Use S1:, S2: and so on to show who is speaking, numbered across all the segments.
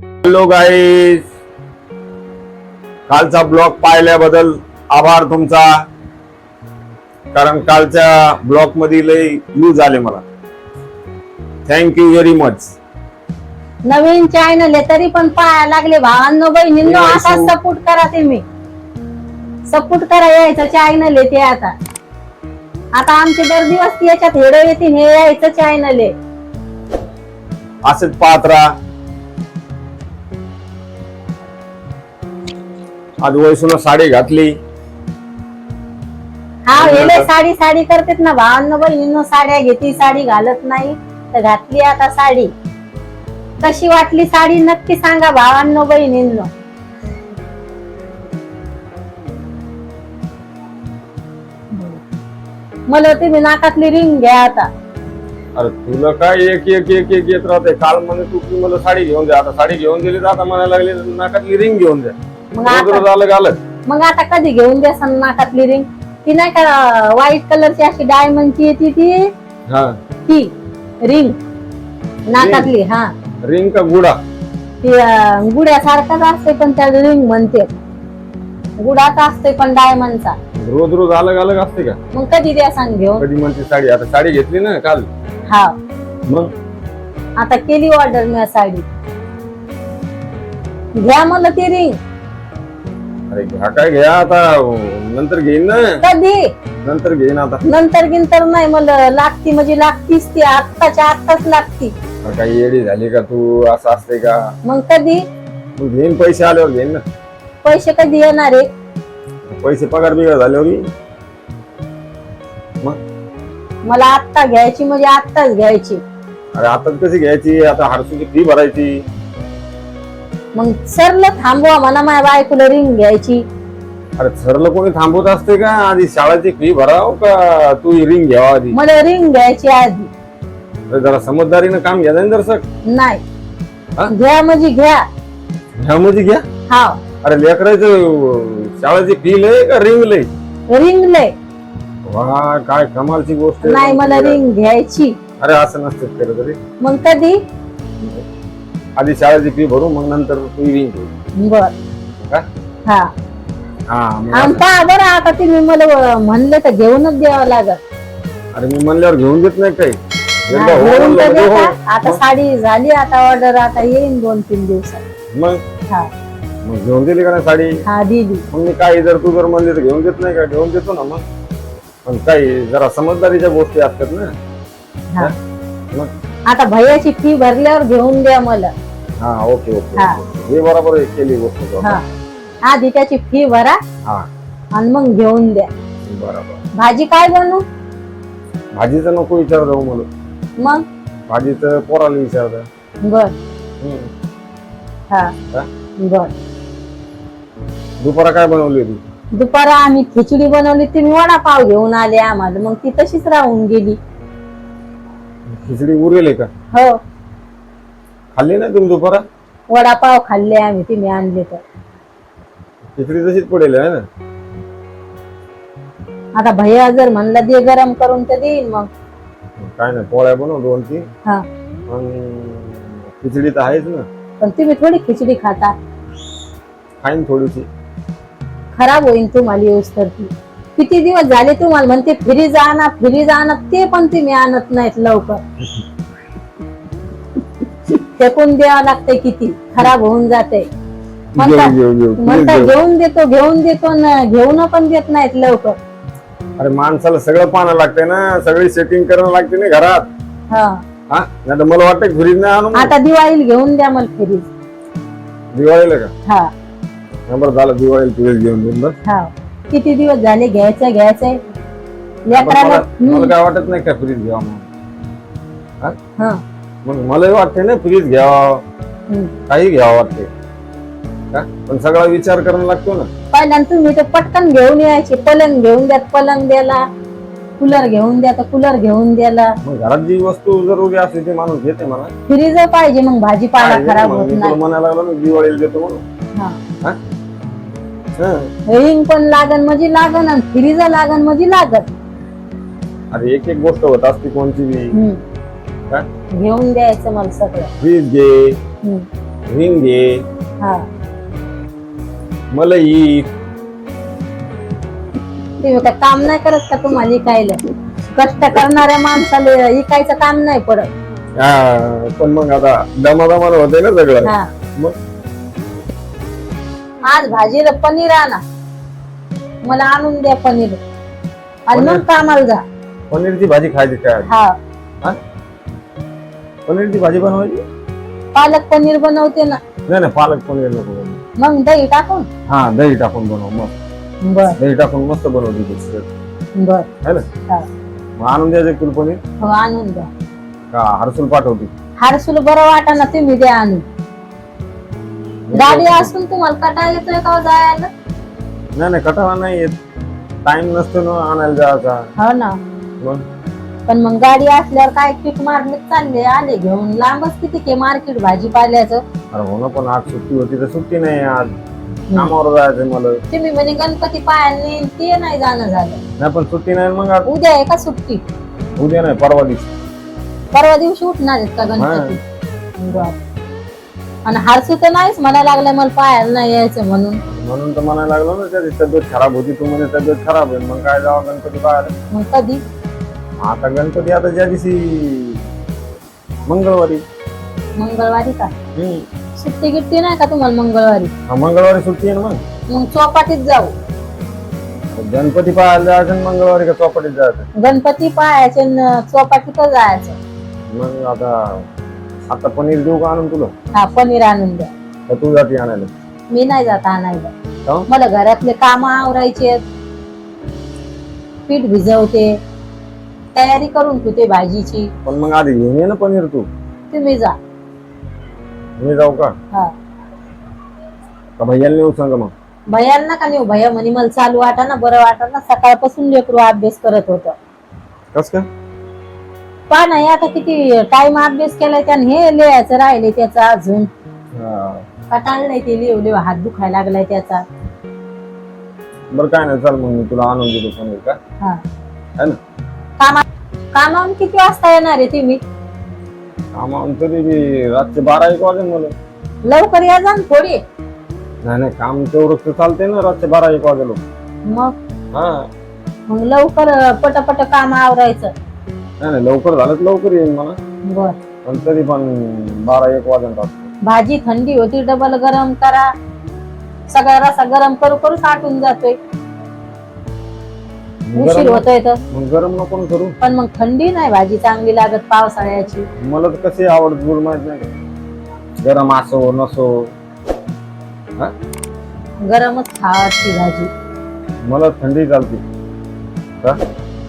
S1: Hello guys, कालचा blog पाहिल्याबद्दल आभार तुमचा. कारण कालच्या ब्लॉग मध्ये लय व्ह्यूज आले मला. Thank you very much.
S2: नवीन चॅनल आहे तरी पण पाया लागले भावांनो बहिणींनो, असा सपोर्ट करा. तुम्ही सपोर्ट करा. यायचं चॅनल आहे ते आता आमचे दर दिवस याच्यात हेडो येतील. हे यायचं चॅनल आहे.
S1: असंच पाहत राहा. आज वैसून साडी घातली.
S2: हा हेले साडी साडी करतात ना भावांनो बहिणींनो. साड्या घेती, साडी घालत नाही तर घातली आता साडी. कशी वाटली साडी नक्की सांगा भावांनो बहिणींनो. मला तुम्ही नाकातली रिंग घ्या आता.
S1: अरे तुला काय एक एक एक एक येत राहते. काल म्हणे तू की मला साडी घेऊन द्या. आता साडी घेऊन दिली तर आता म्हणायला लागली नाकातली रिंग घेऊन द्या.
S2: मग आता कधी घेऊन द्या सन नाकातली रिंग. ती नाही का व्हाईट कलरची अशी डायमंडची येते ती रिंग नाकातली. हा
S1: रिंग का गुडा?
S2: ती गुड्यासारखाच असते पण त्या रिंग म्हणते. गुडाचा असते पण डायमंडचा.
S1: रोज रोज अलग अलग असते का?
S2: मग कधी द्या सांग घेऊन.
S1: कधी म्हणते साडी. आता साडी घेतली ना काल.
S2: हा
S1: मग
S2: आता केली ऑर्डर मी साडी. घ्या मला ती रिंग.
S1: अरे घ्या काय घ्या आता. नंतर घेईन ना.
S2: कधी
S1: नंतर घेईन आता.
S2: नंतर गिंतर नाही मला लागती म्हणजे लागतीच ती. आत्ताच्या आत्ताच लागती.
S1: काही येडी झाली का तू? असं असते का?
S2: मग कधी
S1: मग घेईन. पैसे आल्यावर घेईन ना.
S2: पैसे कधी येणार आहे?
S1: पैसे पगार बिगार झाल्यावर घेईन. मग
S2: मला आत्ता घ्यायची म्हणजे आत्ताच घ्यायची.
S1: अरे आता कशी घ्यायची? आता हरसूची फी भरायची.
S2: मग सरला थांबवा म्हणा माझ्या बायकोला रिंग घ्यायची.
S1: अरे सरला कोणी थांबवत असते का? आधी शाळेची फी भराव का तू रिंग घ्यावा आधी?
S2: मला रिंग घ्यायची आधी.
S1: जरा समजदारीनं काम घ्या ना दर्शक.
S2: नाही
S1: हा?
S2: घ्या म्हणजे घ्या.
S1: घ्या म्हणजे घ्या.
S2: हा
S1: अरे लेकरायचं शाळेची फी लय का रिंग लय?
S2: रिंग लय.
S1: वा काय कमालची गोष्ट आहे.
S2: नाही मला रिंग घ्यायची.
S1: अरे असं नसतं खरं तरी.
S2: मग कधी?
S1: आधी शाळेची फी भरू मग नंतर तू रिंग घेऊ.
S2: बर
S1: का?
S2: हा
S1: हा मग
S2: आमचा बरं. आता तुम्ही मला म्हणले तर घेऊनच द्यावं लागत.
S1: अरे मी म्हणल्यावर घेऊन देत नाही काही.
S2: हा,
S1: एकदा हो
S2: घेऊन
S1: म्हणलं
S2: तर
S1: म्हणजे
S2: द्या
S1: हो.
S2: का? आता साडी झाली आता ऑर्डर. आता येईन 2-3 दिवसात.
S1: मग
S2: हा
S1: मग घेऊन दिली का नाही साडी?
S2: हा दिली.
S1: मग मी काही जर तू जर म्हणली तर घेऊन देत नाही का? घेऊन देतो ना मग. पण काही जरा समजदारीच्या गोष्टी असतात ना.
S2: हा
S1: मग
S2: आता भैयाची फी भरल्यावर घेऊन द्या मला.
S1: हा ओके ओके
S2: हा.
S1: हे बरोबर आहे, केली गोष्ट तू.
S2: हा आधी त्याची फी भरा
S1: हा
S2: आणि मग घेऊन द्या.
S1: बरोबर.
S2: भाजी काय बनवू?
S1: भाजीचं नको विचार जाऊ मला.
S2: मग
S1: भाजीचं पोराला विचारत.
S2: बर हा
S1: हा?
S2: बर.
S1: दुपारा काय बनवली होती?
S2: दुपारा आम्ही खिचडी बनवली. तुम्ही वडापाव घेऊन आले आम्हाला. मग ती तशीच राहून गेली.
S1: खिचडी उरेल आहे का?
S2: हो
S1: खाल्ली नाही तुम्ही दुपारा?
S2: वडापाव खाल्ले आम्ही. तुम्ही आणले तर
S1: खिचडी तशीच पडेल आहे ना.
S2: आता भैया जर म्हणला दे गरम करून तर देईन. मग
S1: काय नाही पोळ्या बनव 2-3.
S2: हा
S1: आणि खिचडी तर आहेच ना.
S2: पण तुम्ही थोडी खिचडी खाता.
S1: खाईन थोडीशी.
S2: खराब होईल तुम्हाला येऊस तर ती. किती दिवस झाले तुम्हाला म्हणते फ्रीज आणा फ्रीज आणा. ते पण तुम्ही आणत नाहीत लवकर. फेकून द्यावं लागतंय. किती खराब होऊन जाते. म्हणता घेऊन देतो घेऊन देतो ना. घेऊन पण देत नाहीत लवकर.
S1: अरे माणसाला सगळं पाहणं लागतंय ना. सगळी सेटिंग करणं लागते ना घरात.
S2: हा
S1: हा नाही तर मला वाटतं फ्रीज नाही आणू.
S2: आता दिवाळीला घेऊन द्या मला फ्रीज.
S1: दिवाळीला का?
S2: हा
S1: नंबर झालं दिवाळीला फ्रीज घेऊन देऊन बस.
S2: हा किती दिवस झाले घ्यायचंय लेकराला.
S1: मला काय वाटत नाही का फ्रीज घ्यावा म्हणून.
S2: हा
S1: मग मलाही वाटते ना फ्रीज घ्यावा. काही घ्यावं वाटते का? पण सगळा विचार करणं लागतो ना.
S2: पहिल्यांदा तुम्ही तर पटकन घेऊन यायचे. पलंग घेऊन द्या पलंग द्याला. कूलर घेऊन द्या तर कूलर घेऊन द्याला.
S1: मग घरात जी वस्तू जरुरी असते ती माणूस घेते मला.
S2: फ्रीज पाहिजे मग भाजीपाला खराब होत नाही.
S1: म्हणायला लागला ना दिवाळीला देतो म्हणून.
S2: हा रिंग पण लागन म्हणजे लागन आणि फ्रीज लागन म्हणजे लागत.
S1: अरे एक एक गोष्ट होत असते कोणती बी.
S2: घेऊन द्यायचं मला सगळं.
S1: फ्रीज घे, रिंगे,
S2: हा
S1: मलई.
S2: तुम्ही काय काम नाही करत का तुम्हाला इकायला? कष्ट करणाऱ्या माणसाला इकायचं काम नाही पडत.
S1: पण मग आता दमादमाला होते ना सगळं.
S2: हा
S1: मग
S2: आज भाजीला पनीर आणा, मला आणून द्या पनीर आणि मग
S1: पनीर?
S2: कामाला जा.
S1: पनीरची भाजी खायची काय?
S2: हा
S1: हा? पनीरची भाजी बनवायची?
S2: पालक पनीर बनवते ना.
S1: नाही पालक पनीर नको बनवू.
S2: मग दही टाकून.
S1: हा दही टाकून बनव. मग
S2: बर
S1: दही टाकून मस्त बनवली
S2: बर
S1: है ना.
S2: हा.
S1: मग आणून द्यायचं एक किलो पनीर
S2: हो आणून द्या.
S1: का हर्सूल पाठवते?
S2: हारसूल बरं वाटा ना, तुम्ही द्या आणून. गाडी असून तुम्हाला कटाळा येतोय का हो जायला?
S1: नाही कटाळा नाही येत. टाइम नसतो ना आणायला जायचा.
S2: हो ना.
S1: मग
S2: पण मग गाडी असल्यावर काय किक मारले चालले आले घेऊन. लांबच किती के मार्केट भाजीपाल्याचं.
S1: अरे हो ना, पण आज सुट्टी होती तर सुट्टी नाही. आज कामावर जायचं मला.
S2: तुम्ही म्हणजे गणपती पायाने ते नाही जाणं झालं.
S1: नाही पण सुट्टी नाही. मग आज
S2: उद्या आहे का सुट्टी?
S1: उद्या नाही, परवा दिवशी.
S2: परवा दिवशी उठणार आहेत का गणपती? बरं. आणि हारसू तर नाहीच म्हणा लागलाय मला पायाला नाही यायचं म्हणून.
S1: म्हणून तर म्हणायला लागलो ना, त्याची तब्येत खराब होती. तू म्हणजे तब्येत खराब आहे, मग काय जावं गणपती पाहायला.
S2: मग कधी?
S1: आता गणपती आता ज्या दिवशी मंगळवारी.
S2: मंगळवारी का?
S1: हम्म.
S2: सुट्टी गिट्टी नाही का तुम्हाला मंगळवारी?
S1: हा, मंगळवारी सुट्टी आहे ना.
S2: मग चौपाटीत जाऊ.
S1: गणपती पाहायला जायचं आणि मंगळवारी का चौपाटीत जायचं?
S2: गणपती पाहायचे चौपाटीत जायचं.
S1: मग आता पनीर देऊ का आणून तुला?
S2: हा पनीर आणून द्या.
S1: का तू जाते आणायला?
S2: मी नाही जात आणायला.
S1: का?
S2: मला घरातले काम आवरायचे. पीठ भिजवते, तयारी करून ठेवते भाजीची.
S1: पण मग आधी घेऊन ये ना पनीर तू.
S2: तुम्ही जा.
S1: मी जाऊ का?
S2: हा
S1: भैयाला नेऊ सांग मग.
S2: भैयाला नका नेऊ. भैया म्हणे मला चालू वाटा ना, बरं वाटा ना. सकाळपासून लेकरू अभ्यास करत होत.
S1: कस का?
S2: पहा नाही आता किती टाइम अभ्यास केलाय त्याने. हे लिहायचं राहिले त्याचा अजून. कटाळलंय ते लिहू लिहू. हात दुखायला लागलाय त्याचा.
S1: बरं काय नाही, चल मग मी तुला आणून देतो पनीर का.
S2: हा
S1: है ना.
S2: कामावून किती वाजता येणार आहे तुम्ही?
S1: कामावून तरी बी रातचे 12-1 वाजेल मला.
S2: लवकर या जा ना थोडी.
S1: नाही काम तेवढं तर चालते ना, रातचे 12-1 वाजेल.
S2: मग
S1: हा
S2: मग लवकर पटापट काम आवरायचं.
S1: नाही लवकर झालं तर लवकर येईल मला.
S2: बर.
S1: पण तरी पण 12-1 वाजेल.
S2: भाजी थंडी होती, डबल गरम करा. सगळा रसा गरम करू करू साठून जातोय. उशीर होतोय तर.
S1: मग गरम नको ना करू.
S2: पण मग थंडी नाही भाजी चांगली लागत पावसाळ्याची.
S1: मला तर कशी आवडत गुळ माहित नाही का. गरम असो नसो. हा?
S2: गरमच खावाची भाजी.
S1: मला थंडी चालते. का?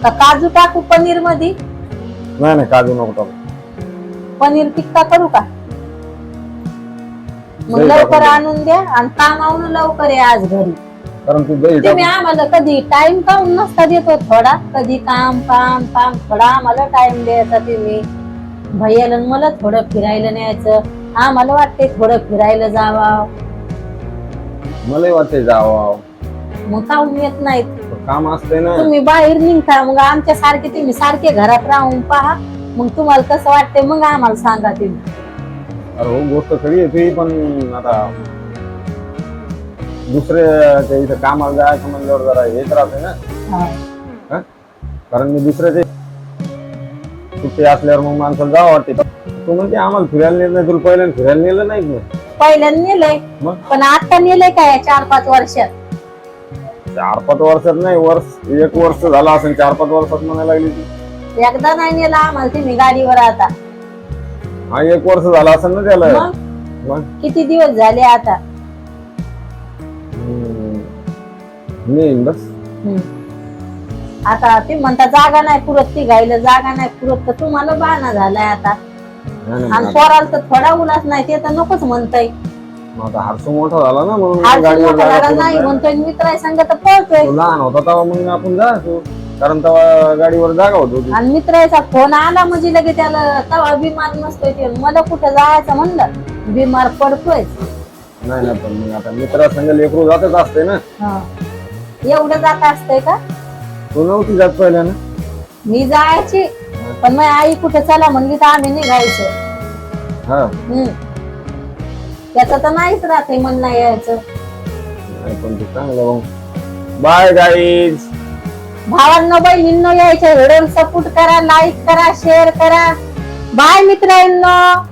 S2: का काजू टाकू पनीर मध्ये?
S1: नाही काजू नको टाकू.
S2: पनीर टिक्का करू का? मग
S1: दही
S2: लवकर
S1: टाकून
S2: आणून द्या. आणि कामावून लवकर आहे आज घरी.
S1: कारण तू दही
S2: तुम्ही
S1: टाकून.
S2: आम्हाला कधी टाइम काऊन नसता देतो थोडा? कधी काम काम काम. थोडा आम्हाला टाइम द्यायचा तुम्ही. भैयाला आणि मला थोडं फिरायला न्यायचं. आम्हाला वाटते थोडं फिरायला जावं.
S1: मलाही वाटते जावं.
S2: मग काऊन येत नाहीत?
S1: काम असते ना.
S2: तुम्ही बाहेर निघता. मग आमच्या सारखे तुम्ही सारखे घरात राहून पहा. मग तुम्हाला कसं वाटते मग आम्हाला सांगा तुम्ही.
S1: अरे हो गोष्ट खरी आहे तुझी, पण आता दुसऱ्या इथं कामाला जायचं म्हणल्यावर जरा हेच राहते ना.
S2: हा.
S1: कारण मी दुसऱ्याचे सुट्टी असल्यावर मग माणसाला जावं वाटते. तू म्हणते आम्हाला फिरायला नेलं नाही, तुला पहिल्यांदा फिरायला नेलं नाही मग.
S2: पहिल्यांदा नेलंय.
S1: मग?
S2: पण आता नेलंय काय 4-5 वर्षात?
S1: 4-5 वर्षात नाही, 1 वर्ष झाला असेल. 4-5 वर्षात म्हणायला लागली ती.
S2: एकदा नाही नेला आम्हाला तुम्ही गाडीवर. आता
S1: हा 1 वर्ष झाला असेल ना त्याला. मग
S2: किती दिवस झाले आता?
S1: नेईन बस.
S2: आता ते म्हणता जागा नाही पुरत. ती गायला जागा नाही पुरत. तर तुम्हाला बाणा झालाय आता. आणि पोराला तर थोडा उलास नाही. ते तर नकोच म्हणताय.
S1: आता हर्षू मोठा झाला ना म्हणून
S2: हारसून
S1: गाडीवर
S2: मोठा
S1: जागा
S2: झाला
S1: पुरत
S2: नाही
S1: नाही.
S2: म्हणतोय. मित्र संग तर पळतोय.
S1: तो लहान होता तेव्हा मग आपण जायचो, कारण तेव्हा गाडीवर जागा होत होती.
S2: आणि मित्राचा फोन आला म्हणजे लगे त्याला तवा बिमार नसतोय. ते मला कुठं जायचं म्हणलं बिमार पडतोय.
S1: नाही पण मग आता मित्रासंग लेकरू जातच असते ना.
S2: एवढं जात असतंय का?
S1: तू नव्हती जात पहिल्या ना.
S2: मी जायची. पण मग आई कुठे चला म्हणली तर आम्ही निघायचो.
S1: हा
S2: त्याचं तर नाहीच राहते मन नाही यायचं.
S1: नाही पण ते चांगलं मग. Bye guys.
S2: भावांनो बहिणींनो यायच्या व्हिडिओ सपोर्ट करा, लाईक करा, शेअर करा. बाय मित्रांनो.